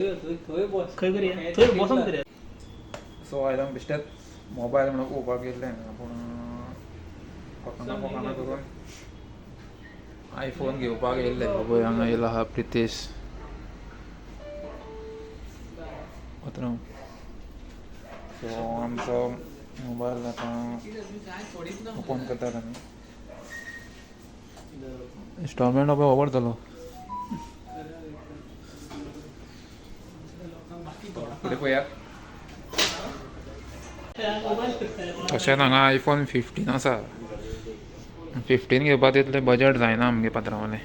खंय तरी थंय बसून तरी सो आयदन बेश्टेच मोबायल म्हणून पळोवपाक गेल्ले पूण फकाना करून आयफोन घेवपाक येयल्ले पळय हांगा येयलो आहा प्रितेश पात्रांव. सो आमचो मोबायल आतां ओपन करतात आमी इंस्टॉलमेंट हो आवडटलो फुडें पळया. तशेंच हांगा आयफोन 15 आसा. 15 घेवपाक तितलें बजट जायना आमगे पात्रांवाले.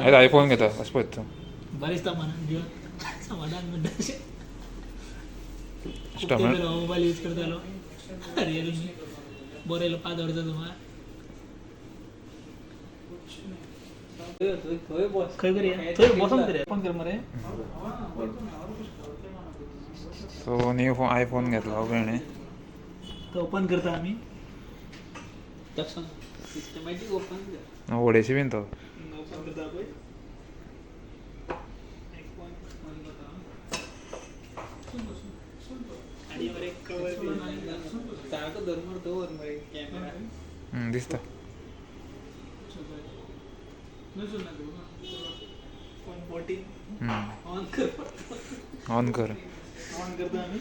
आयज आयफोन घेता अशें पळय तूं. बरें दिसता मनान घेवन समाधान म्हणटा अशें. इंस्टॉलमेंट मोबाईल यूज करतालो रियलमी बरो येयलो 5 वर्सां सुमार. खंय तरी थंय बसून तरी ओपन कर मरे. सो न्यू आयफोन घेतलो बेणे तो ओपन करता आमी सिस्टमॅटीक ओपन कर वडेशी बीन तो ओपन करता पळय आयफोन ऑन करता आनी मरे कवर सारको धर्मर दवर मरे कॅमेरा दिसता. फोन 14 ऑन कर ऑन कर. ऑन करता आमी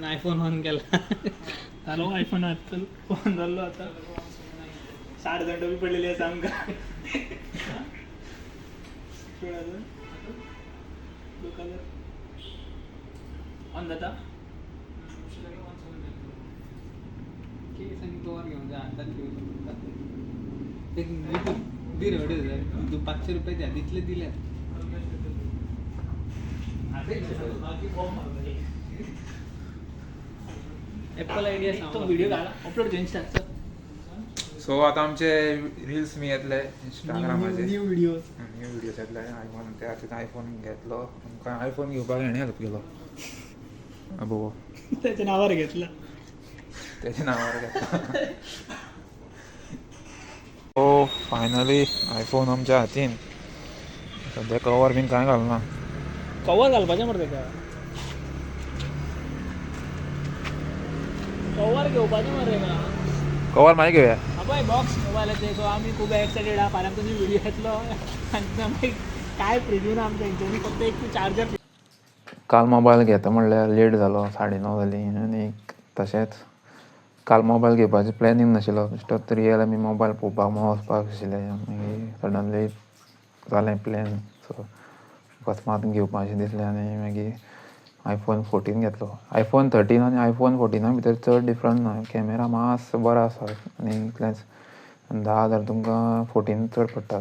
आयफोन ऑन केला जालो आयफोन एप्पल ऑन जाल्लो आतां. 60 घंटो बी पडलेली आसा आमकां. ब्लू कलर ऑन जाता. केस आनी कवर घेवन जा हातान घेवं शकता. दी रे 500 रुपये द्या तितले दिल्यात. एप्पल आयडिया सांग तो व्हिडिओ घाला अपलोड कर इंस्टाचो. सो आतां आमचे रिल्स मी येतले इंस्टाग्रामाचे न्यू व्हिडिओज येतले. आयफोन ते आतां आयफोन घेतलो आमकां आयफोन घेवपाक हेणे हेल्प केलो आबो त्याच्या नावावर घेतला तेच्या नांवार घेतला. सो फायनली आयफोन आमच्या हातीन. सद्या कवर बीन कांय घालना. कवर घालपाचें मरे तेका. कवर घेवपाचें मरे कवर मागीर घेवया. पळय बॉक्स मोबायलाचे. सो आमी खूब एक्सायटेड आहा फाल्यां तुमी व्हिडिओ येतलो आनी मागीर कांय प्रिव्यू ना आमच्या हेंच्यांनी फक्त एक चार्जर. काल मोबायल घेता म्हणल्यार लेट जालो 9:30 जाली आनी तशेंच काल मोबायल घेवपाचें प्लॅनिंग नाशिल्लो. बेश्टो रियल आमी मोबायल पळोवपाक म्हणून वचपाक आशिल्ले मागीर सडनली जालें प्लॅन. सो अकस्मात घेवपाचें दिसलें आनी मागीर आयफोन 14 घेतलो. आयफोन 13 आनी आयफोन 14 भितर चड डिफरंस ना. कॅमेरा मातसो बरो आसा आनी इतलेंच. 10,000 तुमकां 14 चड पडटा.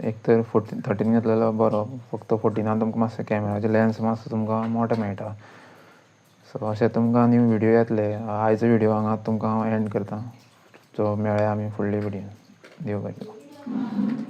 एक तर 13 घेतलेलो बरो. फक्त 14 तुमकां मातशें कॅमेराचे लेन्स मातसो तुमकां मोठो मेळटा. सो अशें तुमकां न्यू व्हिडिओ येतले. आयचो व्हिडिओ हांगा तुमकां एंड करता. सो मेळ्या आमी फुडले व्हिडिओन. देव बरें.